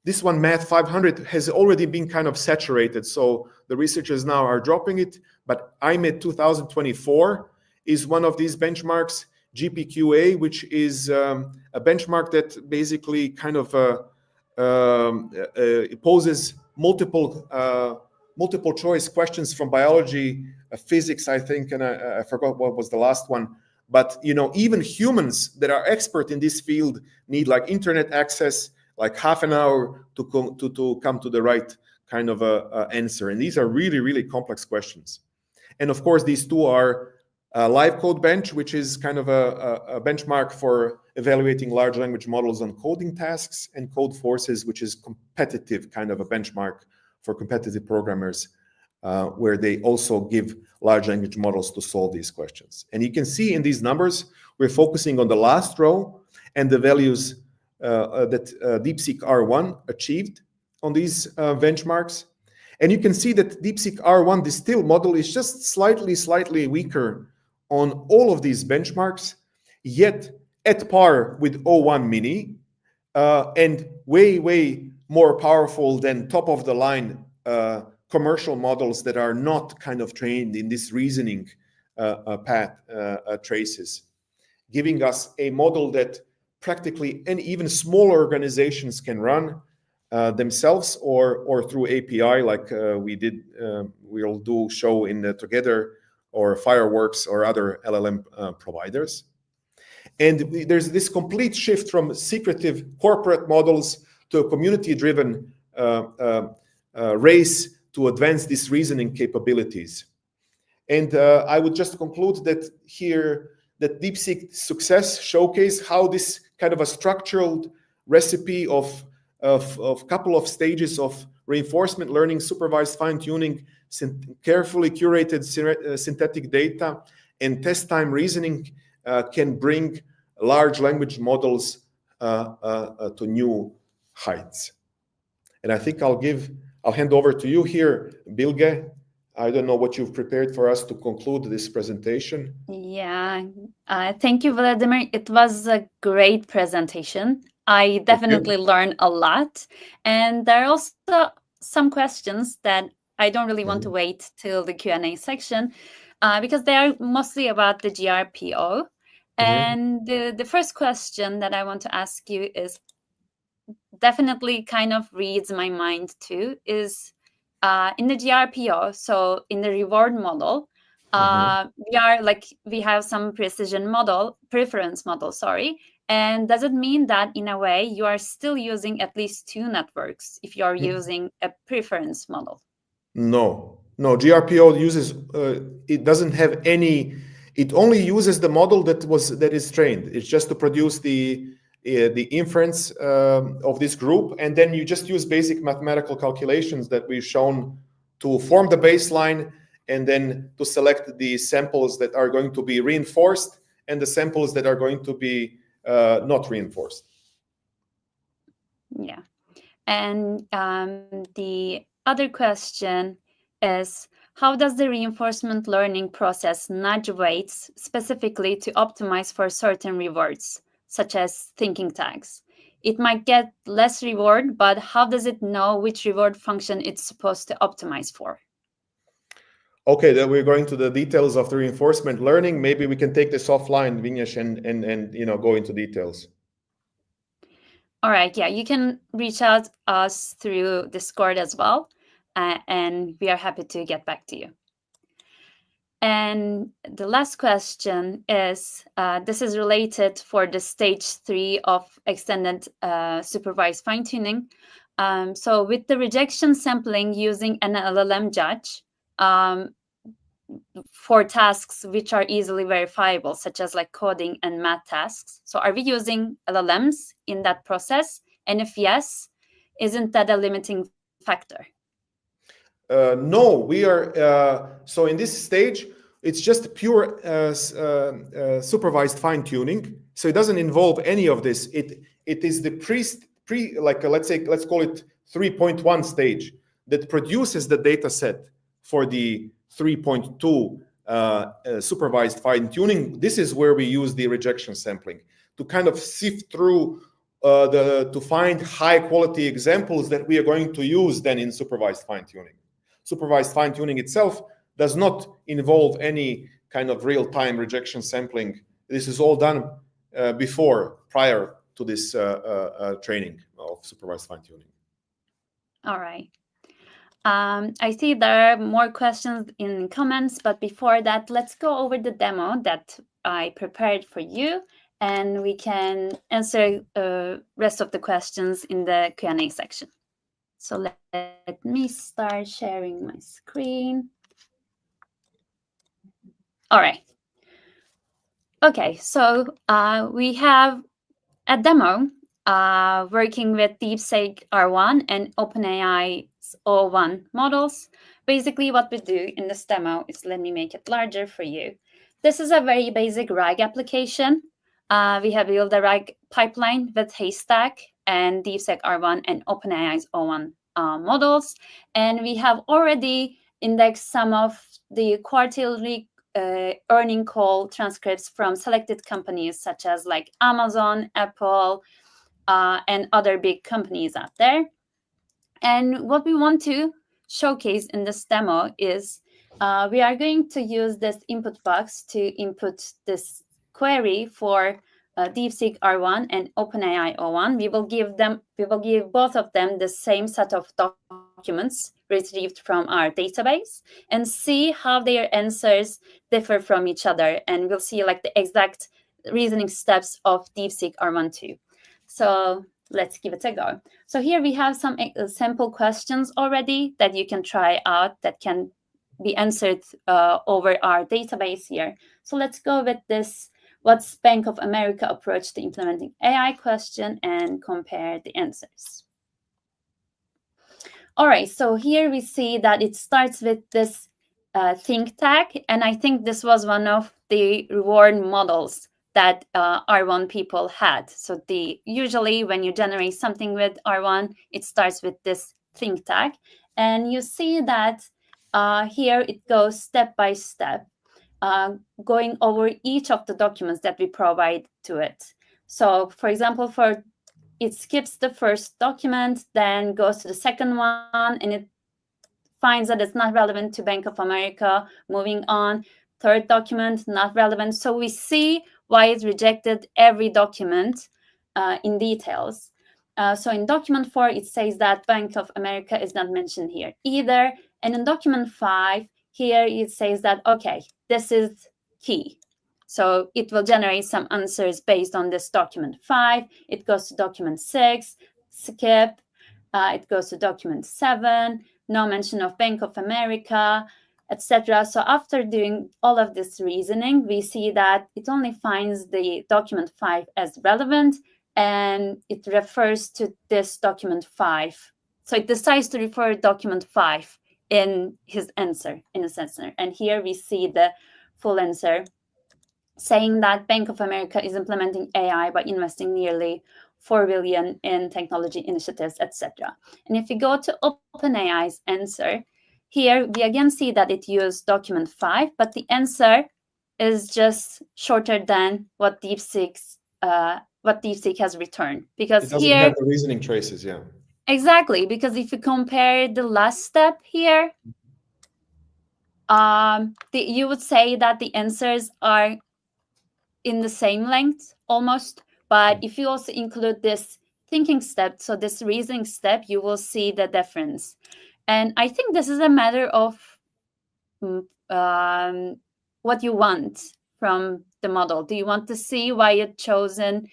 This one, Math 500, has already been kind of saturated, so the researchers now are dropping it. But IMED 2024 is one of these benchmarks. GPQA, which is a benchmark that basically kind of poses multiple choice questions from biology, physics, I think, and I forgot what was the last one. But even humans that are expert in this field need like internet access, like half an hour to come to the right kind of answer. And these are really, really complex questions. And of course, these two are Live Code Bench, which is kind of a benchmark for evaluating large language models on coding tasks, and Code Forces, which is competitive kind of a benchmark for competitive programmers, where they also give large language models to solve these questions. And you can see in these numbers, we're focusing on the last row and the values that DeepSeek-R1 achieved on these benchmarks. And you can see that DeepSeek-R1 Distill model is just slightly weaker on all of these benchmarks, yet at par with O1 Mini, and way more powerful than top-of-the-line commercial models that are not kind of trained in this reasoning path traces, giving us a model that practically and even smaller organizations can run themselves or through API, like we'll do show in the Together or Fireworks or other LLM providers. And there's this complete shift from secretive corporate models to a community-driven race to advance these reasoning capabilities. And I would just conclude that here, that DeepSeek success showcase how this kind of a structured recipe of couple of stages of reinforcement learning, supervised fine-tuning, carefully curated synthetic data, and test time reasoning can bring large language models to new heights. And I think I'll hand over to you here, Bilge. I don't know what you've prepared for us to conclude this presentation. Yeah, thank you, Vladimir. It was a great presentation. I definitely learned a lot. And there are also some questions that I don't really want to wait till the Q&A section because they are mostly about the GRPO. And the first question that I want to ask you is definitely kind of reads my mind too, is in the GRPO, so in the reward model, we have some preference model, and does it mean that in a way you are still using at least 2 networks if you are using a preference model? No, GRPO uses, it doesn't have any It only uses the model that is trained. It's just to produce the inference of this group, and then you just use basic mathematical calculations that we've shown to form the baseline, and then to select the samples that are going to be reinforced and the samples that are going to be not reinforced. Yeah. And the other question is, how does the reinforcement learning process nudge weights specifically to optimize for certain rewards, such as thinking tags? It might get less reward, but how does it know which reward function it's supposed to optimize for? Okay, then we're going to the details of the reinforcement learning. Maybe we can take this offline, Vignesh, and go into details. All right, yeah, you can reach out us through Discord as well, and we are happy to get back to you. And the last question is, this is related for the stage 3 of extended supervised fine-tuning. So with the rejection sampling using an LLM judge for tasks which are easily verifiable, such as like coding and math tasks. So are we using LLMs in that process? And if yes, isn't that a limiting factor? No, we are. So in this stage, it's just pure supervised fine tuning. So it doesn't involve any of this. It is the let's call it 3.1 stage that produces the data set for the 3.2 supervised fine tuning. This is where we use the rejection sampling to kind of sift through to find high quality examples that we are going to use then in supervised fine tuning. Supervised fine tuning itself does not involve any kind of real time rejection sampling. This is all done prior to this training of supervised fine tuning. All right. I see there are more questions in comments, but before that, let's go over the demo that I prepared for you, and we can answer the rest of the questions in the Q&A section. So let me start sharing my screen. All right. Okay, so we have a demo working with DeepSeek-R1 and OpenAI's O1 models. Basically, what we do in this demo is, let me make it larger for you. This is a very basic RAG application. We have built a RAG pipeline with Haystack and DeepSeek-R1 and OpenAI's O1 models. And we have already indexed some of the quarterly earning call transcripts from selected companies such as like Amazon, Apple, and other big companies out there. And what we want to showcase in this demo is we are going to use this input box to input this query for DeepSeek-R1 and OpenAI O1. We will give both of them the same set of documents retrieved from our database and see how their answers differ from each other. And we'll see like the exact reasoning steps of DeepSeek-R1 too. So let's give it a go. So here we have some sample questions already that you can try out that can be answered over our database here. So let's go with this, what's Bank of America approach to implementing AI question, and compare the answers. All right, so here we see that it starts with this think tag, and I think this was one of the reward models that R1 people had. So usually when you generate something with R1, it starts with this think tag, and you see that here it goes step by step, going over each of the documents that we provide to it. So for example, it skips the first document, then goes to the second one, and it finds that it's not relevant to Bank of America. Moving on, third document, not relevant. So we see why it rejected every document in details. So in document 4, it says that Bank of America is not mentioned here either. And in document 5, here it says that, okay, this is key. So it will generate some answers based on this document 5. It goes to document 6, skip. It goes to document 7, no mention of Bank of America. etc. So after doing all of this reasoning, we see that it only finds the document 5 as relevant, and it refers to this document 5. So it decides to refer document 5 in his answer, in his answer. And here we see the full answer, saying that Bank of America is implementing AI by investing nearly 4 billion in technology initiatives, etc. And if we go to OpenAI's answer, here we again see that it used document 5, but the answer is just shorter than what DeepSeek has returned. Because It doesn't here, have the reasoning traces, yeah. exactly, because if you compare the last step here, you would say that the answers are in the same length almost. But if you also include this thinking step, so this reasoning step, you will see the difference. And I think this is a matter of what you want from the model. Do you want to see why you've chosen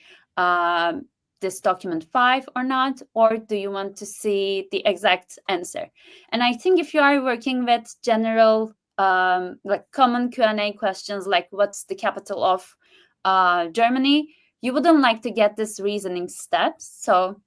this document 5 or not, or do you want to see the exact answer? And I think if you are working with general like common Q&A questions, like what's the capital of Germany, you wouldn't like to get this reasoning steps. So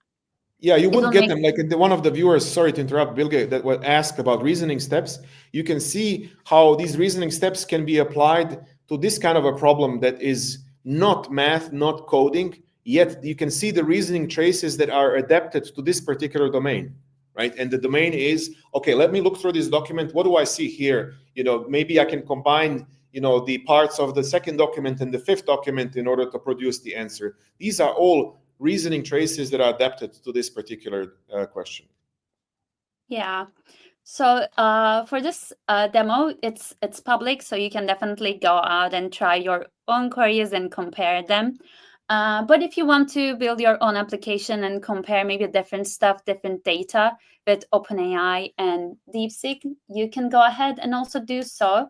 yeah, you wouldn't get them. Like one of the viewers, sorry to interrupt, Bilge, that would ask about reasoning steps. You can see how these reasoning steps can be applied to this kind of a problem that is not math, not coding, yet you can see the reasoning traces that are adapted to this particular domain, right? And the domain is, okay, let me look through this document. What do I see here? Maybe I can combine the parts of the second document and the fifth document in order to produce the answer. These are all reasoning traces that are adapted to this particular question. Yeah. So for this demo, it's public, so you can definitely go out and try your own queries and compare them. But if you want to build your own application and compare maybe different stuff, different data with OpenAI and DeepSeek, you can go ahead and also do so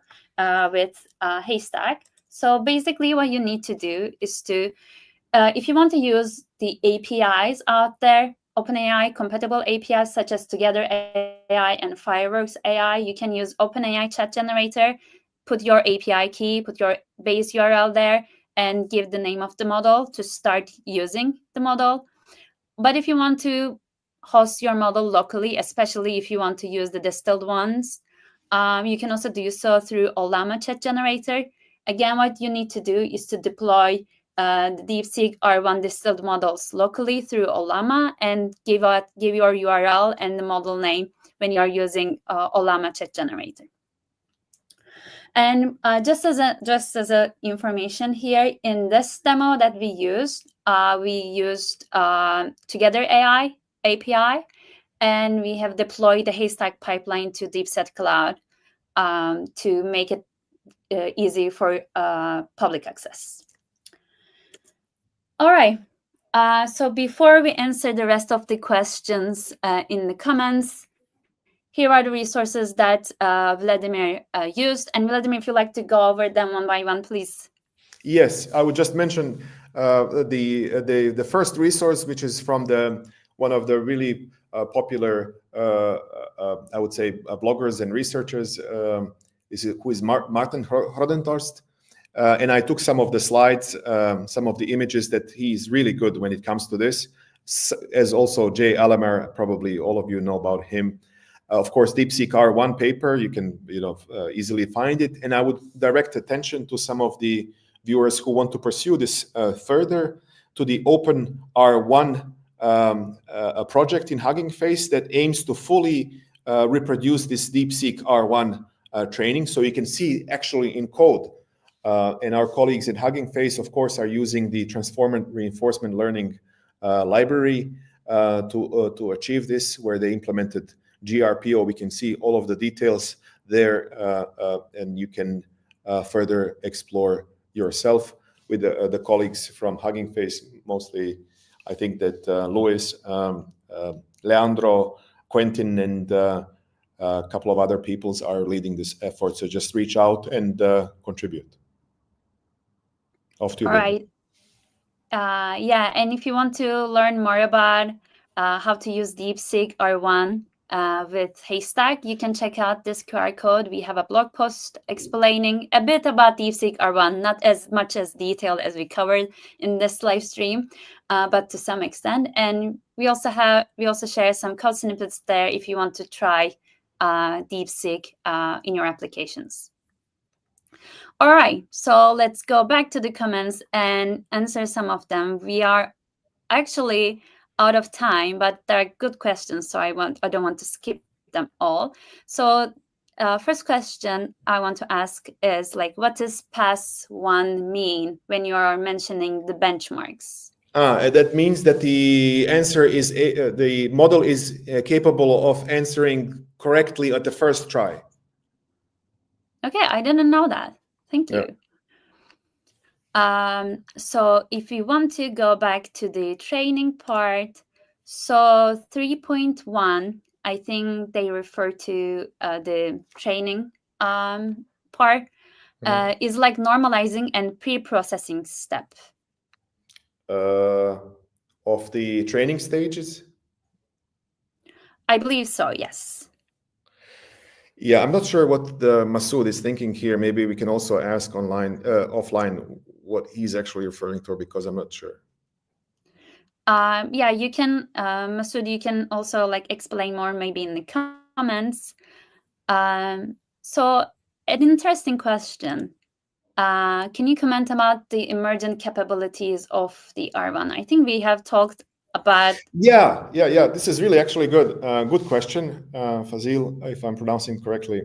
with Haystack. So basically what you need to do is to, if you want to use the APIs out there, OpenAI compatible APIs such as Together AI and Fireworks AI, you can use OpenAI chat generator, put your API key, put your base URL there, and give the name of the model to start using the model. But if you want to host your model locally, especially if you want to use the distilled ones, you can also do so through Ollama chat generator. Again, what you need to do is to deploy the DeepSeek-R1 distilled models locally through Ollama and give your URL and the model name when you are using Ollama chat generator. And just as a information here, in this demo that we used Together AI API, and we have deployed the Haystack pipeline to DeepSeek Cloud to make it easy for public access. All right. So before we answer the rest of the questions in the comments, here are the resources that Vladimir used. And Vladimir, if you'd like to go over them one by one, please. Yes, I would just mention the first resource, which is from one of the really popular, I would say, bloggers and researchers, who is Martin Hrodentorst. And I took some of the slides, some of the images that he's really good when it comes to this, as also Jay Alamer, probably all of you know about him. Of course, DeepSeek-R1 paper, you can easily find it. And I would direct attention to some of the viewers who want to pursue this further, to the OpenR1 project in Hugging Face that aims to fully reproduce this DeepSeek-R1 training, so you can see actually in code. And our colleagues in Hugging Face, of course, are using the transformer reinforcement learning library to achieve this, where they implemented GRPO. We can see all of the details there, and you can further explore yourself with the colleagues from Hugging Face. Mostly, I think that Luis, Leandro, Quentin, and a couple of other peoples are leading this effort. So just reach out and contribute. Off to you. All right. Yeah, and if you want to learn more about how to use DeepSeek-R1 with Haystack, you can check out this QR code. We have a blog post explaining a bit about DeepSeek-R1, not as much as detailed as we covered in this live stream, but to some extent. And we also share some code snippets there if you want to try DeepSeek in your applications. All right, so let's go back to the comments and answer some of them. We are actually out of time, but they're good questions, so I don't want to skip them all. So first question I want to ask is like, what does pass one mean when you are mentioning the benchmarks? That means that the answer is the model is capable of answering correctly at the first try. Okay, I didn't know that. Thank you. Yeah. So if you want to go back to the training part, so 3.1, I think they refer to the training part, is like normalizing and pre-processing step. Of the training stages? I believe so, yes. Yeah, I'm not sure what the Masood is thinking here. Maybe we can also ask offline what he's actually referring to, because I'm not sure. Yeah, you can, Masood, you can also like explain more maybe in the comments. So an interesting question. Can you comment about the emergent capabilities of the R1? I think we have talked about. Yeah. This is really actually good. Good question, Fazil, if I'm pronouncing correctly.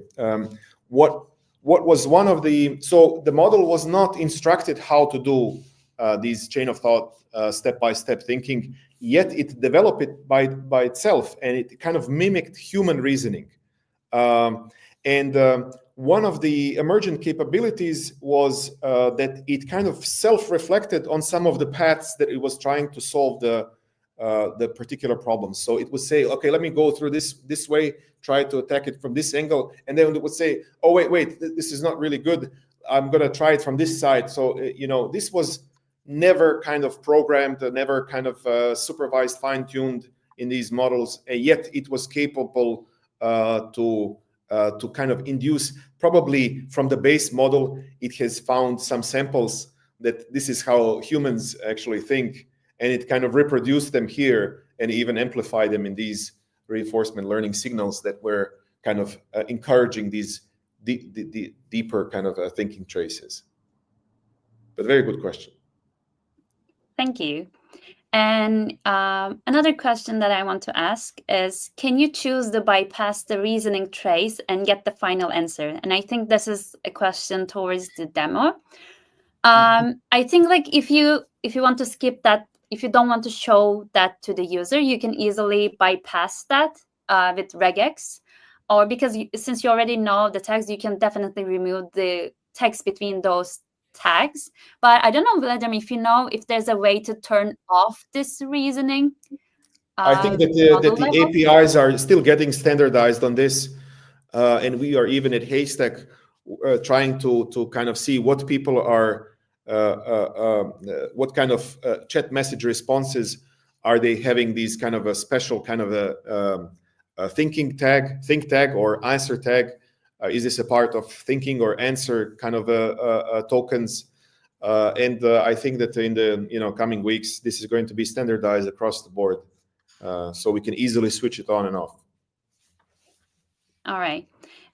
What was one of the, so the model was not instructed how to do these chain of thought, step-by-step thinking, yet it developed it by itself, and it kind of mimicked human reasoning. One of the emergent capabilities was that it kind of self-reflected on some of the paths that it was trying to solve the particular problems. So it would say, okay, let me go through this way, try to attack it from this angle, and then it would say, oh wait, this is not really good. I'm gonna try it from this side. So this was never kind of programmed, never kind of supervised, fine-tuned in these models, and yet it was capable to kind of induce, probably from the base model, it has found some samples that this is how humans actually think, and it kind of reproduced them here and even amplified them in these reinforcement learning signals that were kind of encouraging these deeper kind of thinking traces. But very good question. Thank you. And another question that I want to ask is, can you choose to bypass the reasoning trace and get the final answer? And I think this is a question towards the demo. I think like if you want to skip that, if you don't want to show that to the user, you can easily bypass that with regex, or because since you already know the tags, you can definitely remove the text between those tags. But I don't know, Vladimir, if you know if there's a way to turn off this reasoning. I think that the APIs are still getting standardized on this, and we are even at Haystack trying to kind of see what people are, what kind of chat message responses are they having, these kind of a special kind of a think tag or answer tag. Is this a part of thinking or answer kind of tokens? And I think that in the coming weeks, this is going to be standardized across the board, so we can easily switch it on and off. All right.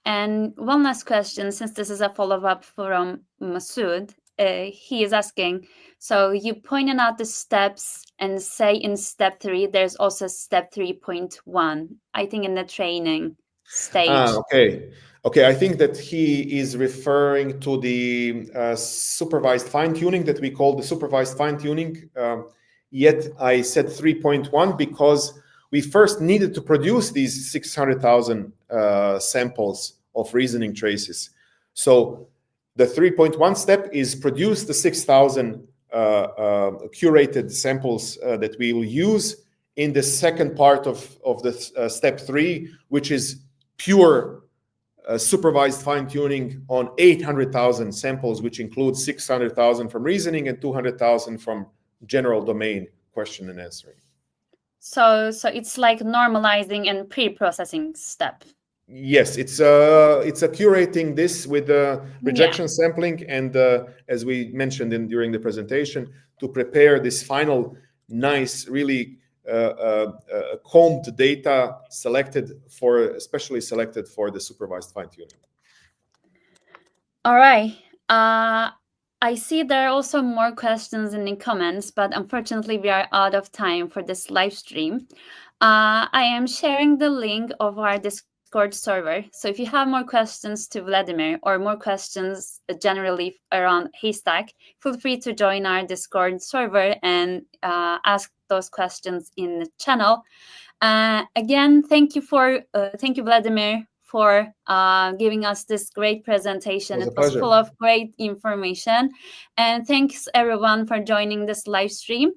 And one last question, since this is a follow-up from Masood, he is asking, so you pointed out the steps and say in step 3, there's also step 3.1, I think in the training stage. Okay, I think that he is referring to the supervised fine-tuning that we call the supervised fine-tuning. Yet I said 3.1 because we first needed to produce these 600,000 samples of reasoning traces. So the 3.1 step is produce the 6,000 curated samples that we will use in the second part of the step 3, which is pure supervised fine-tuning on 800,000 samples, which includes 600,000 from reasoning and 200,000 from general domain question and answering. So it's like normalizing and pre-processing step. Yes, it's a curating this with rejection sampling, and as we mentioned during the presentation, to prepare this final nice, really combed data especially selected for the supervised fine tuning. All right. I see there are also more questions in the comments, but unfortunately we are out of time for this live stream. I am sharing the link of our Discord server. So if you have more questions to Vladimir or more questions generally around Haystack, feel free to join our Discord server and ask those questions in the channel. Again, thank you Vladimir, for giving us this great presentation. It was full of great information. And thanks everyone for joining this live stream.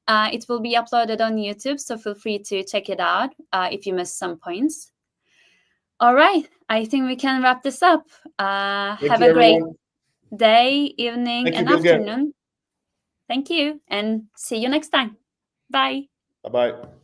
It will be uploaded on YouTube, so feel free to check it out if you missed some points. All right, I think we can wrap this up. Have a great day, evening, and afternoon. Thank you, and see you next time. Bye. Bye-bye.